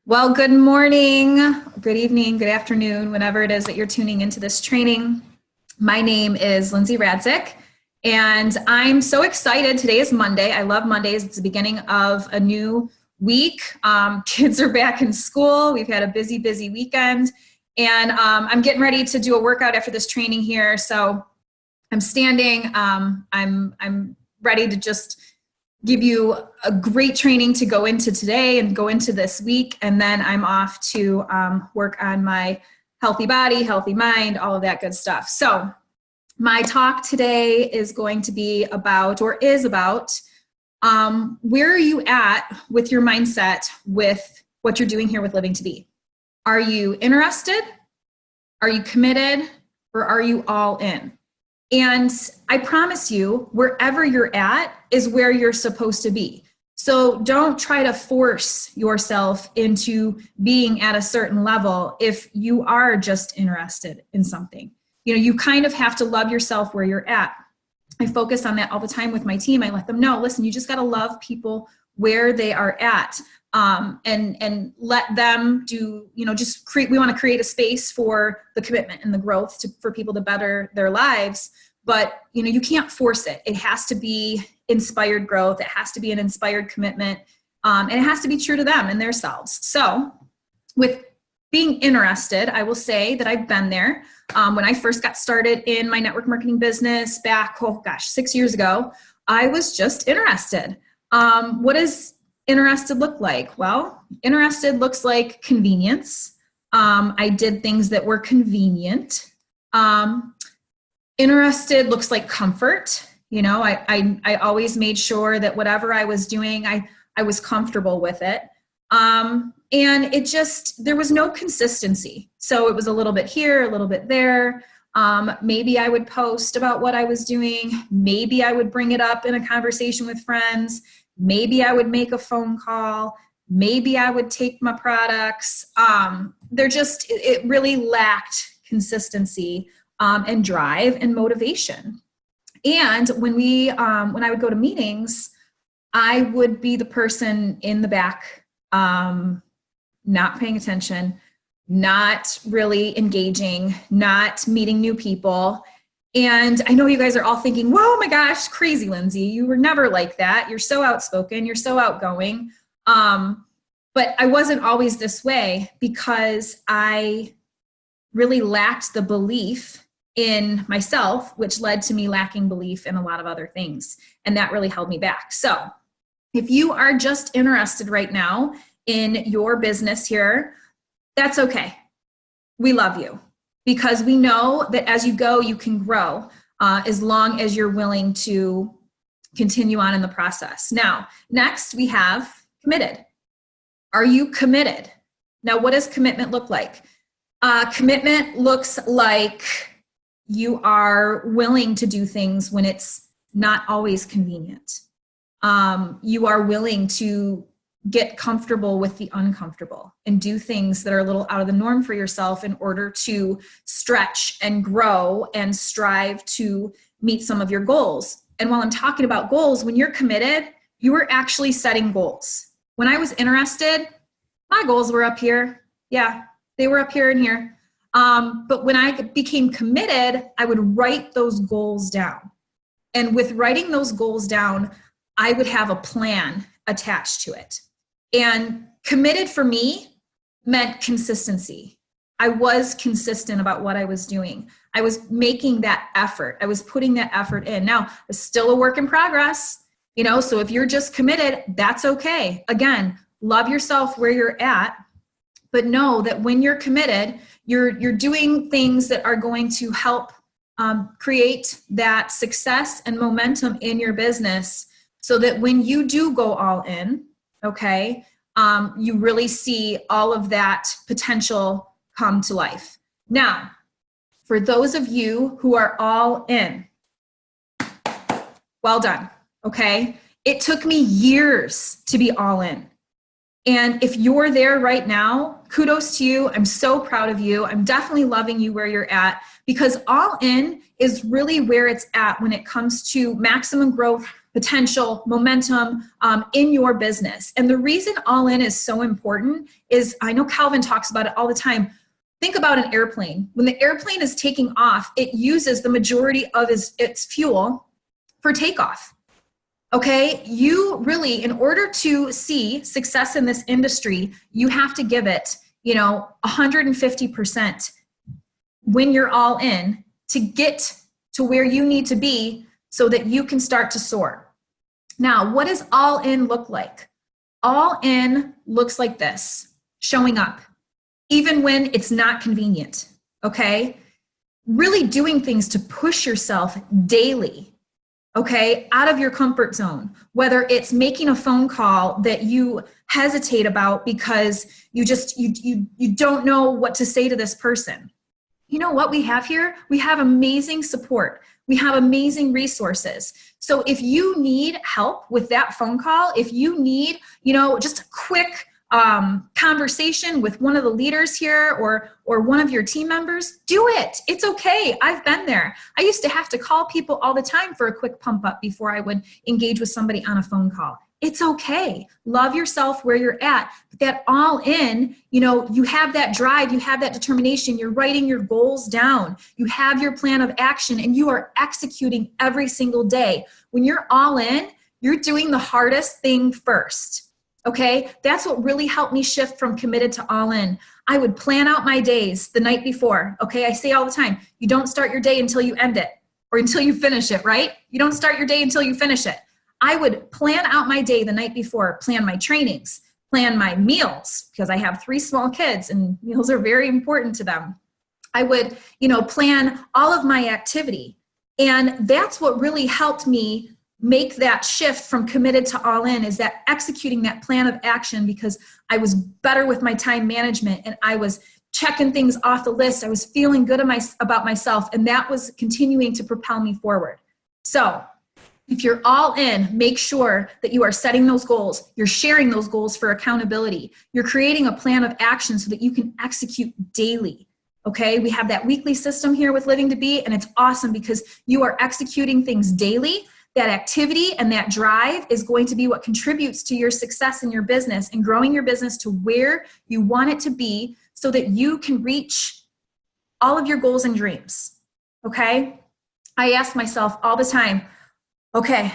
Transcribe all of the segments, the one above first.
Well, good morning, good evening, good afternoon, whenever it is that you're tuning into this training. My name is Lindsay Radzik, and I'm so excited. Today is Monday. I love Mondays. It's the beginning of a new week. Kids are back in school. We've had a busy weekend, and I'm getting ready to do a workout after this training here. So I'm standing. I'm ready to just give you a great training to go into today and go into this week. And then I'm off to work on my healthy body, healthy mind, all of that good stuff. So my talk today is going to be about, or is about, where are you at with your mindset with what you're doing here with Living to Be? Are you interested? Are you committed? Or are you all in? And I promise you, wherever you're at is where you're supposed to be. So don't try to force yourself into being at a certain level if you are just interested in something. You know, you kind of have to love yourself where you're at. I focus on that all the time with my team. I let them know, listen, you just got to love people where they are at. And let them do, just create, we want to create a space for the commitment and the growth for people to better their lives. But, you can't force it. It has to be inspired growth. It has to be an inspired commitment. And it has to be true to them and their selves. So with being interested, I will say that I've been there. When I first got started in my network marketing business back, 6 years ago, I was just interested. What does interested look like? Well, interested looks like convenience. I did things that were convenient. Interested looks like comfort. I always made sure that whatever I was doing, I was comfortable with it. And there was no consistency. So it was a little bit here, a little bit there. Maybe I would post about what I was doing. Maybe I would bring it up in a conversation with friends. Maybe I would make a phone call. Maybe I would take my products. It really lacked consistency and drive and motivation. And when I would go to meetings, I would be the person in the back, not paying attention, not really engaging, not meeting new people. And I know you guys are all thinking, whoa, my gosh, crazy, Lindsay. You were never like that. You're so outspoken. You're so outgoing. But I wasn't always this way because I really lacked the belief in myself, which led to me lacking belief in a lot of other things. And that really held me back. So if you are just interested right now in your business here, that's okay. We love you because we know that as you go, you can grow as long as you're willing to continue on in the process. Now, next we have committed. Are you committed? Now, what does commitment look like? Commitment looks like you are willing to do things when it's not always convenient. You are willing to get comfortable with the uncomfortable and do things that are a little out of the norm for yourself in order to stretch and grow and strive to meet some of your goals. And while I'm talking about goals, when you're committed, you are actually setting goals. When I was interested, my goals were up here. Yeah, they were up here and here. But when I became committed, I would write those goals down. And with writing those goals down, I would have a plan attached to it. And committed for me meant consistency. I was consistent about what I was doing. I was making that effort. I was putting that effort in. Now, it's still a work in progress, so if you're just committed, that's okay. Again, love yourself where you're at, but know that when you're committed, you're doing things that are going to help create that success and momentum in your business so that when you do go all in, okay, you really see all of that potential come to life. Now, for those of you who are all in, well done, okay? It took me years to be all in. And if you're there right now, kudos to you. I'm so proud of you. I'm definitely loving you where you're at because all in is really where it's at when it comes to maximum growth potential, momentum in your business. And the reason all in is so important is, I know Calvin talks about it all the time. Think about an airplane. When the airplane is taking off, it uses the majority of its fuel for takeoff. Okay, you really, in order to see success in this industry, you have to give it, 150% when you're all in to get to where you need to be so that you can start to soar. Now, what does all in look like? All in looks like this: showing up, even when it's not convenient, okay? Really doing things to push yourself daily, okay, out of your comfort zone, whether it's making a phone call that you hesitate about because you don't know what to say to this person. You know what we have here? We have amazing support. We have amazing resources. So if you need help with that phone call, if you need, just a quick conversation with one of the leaders here or one of your team members, do it. It's okay. I've been there. I used to have to call people all the time for a quick pump up before I would engage with somebody on a phone call. It's okay. Love yourself where you're at. But that all in, you have that drive, you have that determination, you're writing your goals down, you have your plan of action, and you are executing every single day. When you're all in, you're doing the hardest thing first. Okay, that's what really helped me shift from committed to all in. I would plan out my days the night before. Okay, I say all the time, you don't start your day until you end it or until you finish it, right? You don't start your day until you finish it. I would plan out my day the night before, plan my trainings, plan my meals, because I have 3 small kids and meals are very important to them. I would, plan all of my activity. And that's what really helped me make that shift from committed to all in, is that executing that plan of action, because I was better with my time management and I was checking things off the list. I was feeling good about myself, and that was continuing to propel me forward. So if you're all in, make sure that you are setting those goals. You're sharing those goals for accountability. You're creating a plan of action so that you can execute daily. Okay, we have that weekly system here with Living to Be, and it's awesome because you are executing things daily. That activity and that drive is going to be what contributes to your success in your business and growing your business to where you want it to be so that you can reach all of your goals and dreams. Okay, I ask myself all the time, okay,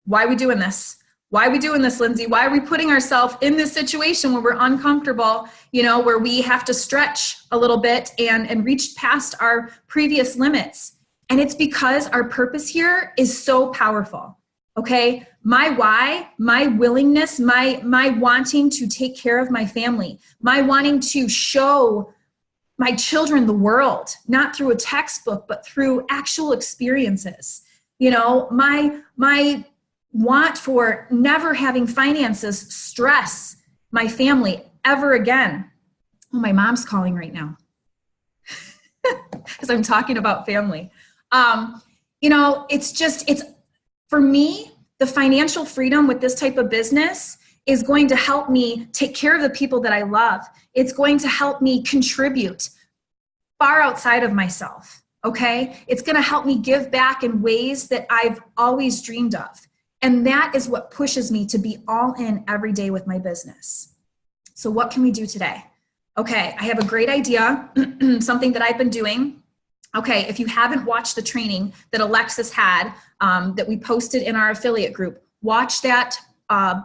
why are we doing this? Why are we doing this, Lindsay? Why are we putting ourselves in this situation where we're uncomfortable, where we have to stretch a little bit and reach past our previous limits? And it's because our purpose here is so powerful, okay? My why, my willingness, my wanting to take care of my family, my wanting to show my children the world, not through a textbook, but through actual experiences. My want for never having finances stress my family ever again. Oh, my mom's calling right now because I'm talking about family. It's for me, the financial freedom with this type of business is going to help me take care of the people that I love. It's going to help me contribute far outside of myself. Okay, it's going to help me give back in ways that I've always dreamed of. And that is what pushes me to be all in every day with my business. So what can we do today? Okay, I have a great idea, something that I've been doing. Okay, if you haven't watched the training that Alexis had that we posted in our affiliate group, watch that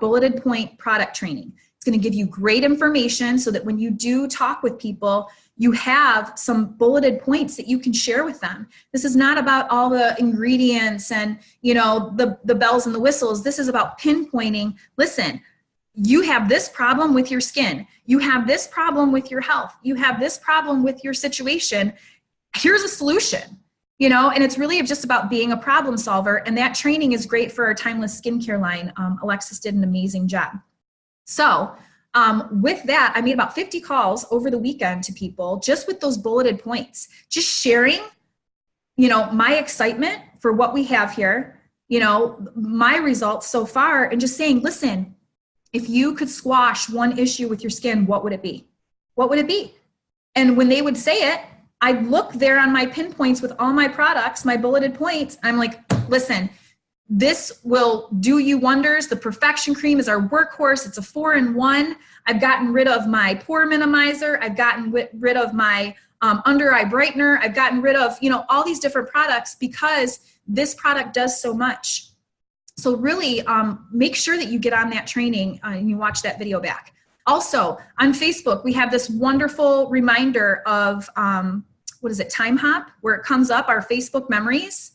bulleted point product training. It's going to give you great information so that when you do talk with people, you have some bulleted points that you can share with them. This is not about all the ingredients and, the bells and the whistles. This is about pinpointing, listen, you have this problem with your skin. You have this problem with your health. You have this problem with your situation. Here's a solution, and it's really just about being a problem solver. And that training is great for our timeless skincare line. Alexis did an amazing job. So with that, I made about 50 calls over the weekend to people just with those bulleted points, just sharing, my excitement for what we have here, my results so far, and just saying, listen, if you could squash one issue with your skin, what would it be? What would it be? And when they would say it, I'd look there on my pinpoints with all my products, my bulleted points. I'm like, listen, This will do you wonders. The Perfection Cream is our workhorse. It's a 4-in-1. I've gotten rid of my pore minimizer. I've gotten rid of my under eye brightener. I've gotten rid of, all these different products because this product does so much. So really make sure that you get on that training and you watch that video back. Also on Facebook, we have this wonderful reminder of, Time Hop, where it comes up, our Facebook memories.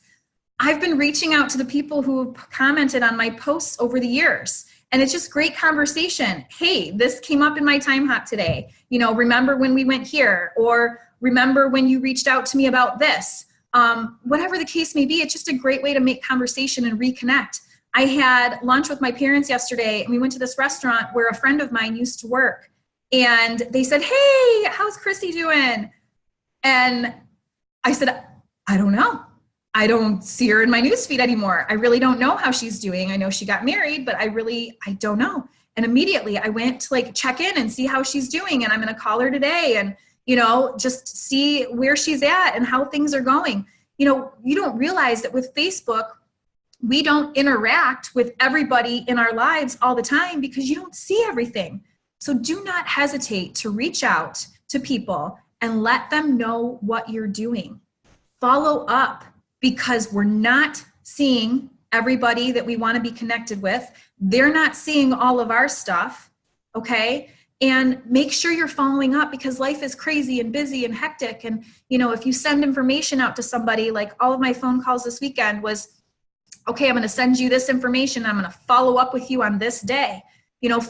I've been reaching out to the people who commented on my posts over the years, and it's just great conversation. Hey, this came up in my Time Hop today. Remember when we went here, or remember when you reached out to me about this. Whatever the case may be, it's just a great way to make conversation and reconnect. I had lunch with my parents yesterday, and we went to this restaurant where a friend of mine used to work, and they said, hey, how's Chrissy doing? And I said, I don't know. I don't see her in my newsfeed anymore. I really don't know how she's doing. I know she got married, but I don't know. And immediately I went to check in and see how she's doing. And I'm going to call her today and, just see where she's at and how things are going. You don't realize that with Facebook, we don't interact with everybody in our lives all the time because you don't see everything. So do not hesitate to reach out to people and let them know what you're doing. Follow up. Because we're not seeing everybody that we want to be connected with. They're not seeing all of our stuff, okay? And make sure you're following up because life is crazy and busy and hectic. And, if you send information out to somebody, like all of my phone calls this weekend was, okay, I'm going to send you this information. I'm going to follow up with you on this day.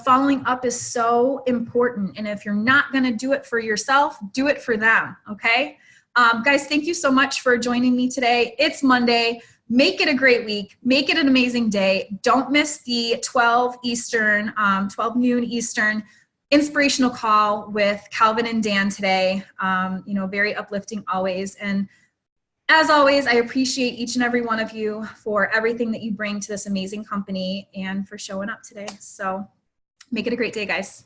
Following up is so important. And if you're not going to do it for yourself, do it for them, okay? Guys, thank you so much for joining me today. It's Monday. Make it a great week. Make it an amazing day. Don't miss the 12 noon Eastern inspirational call with Calvin and Dan today. Very uplifting always. And as always, I appreciate each and every one of you for everything that you bring to this amazing company and for showing up today. So make it a great day, guys.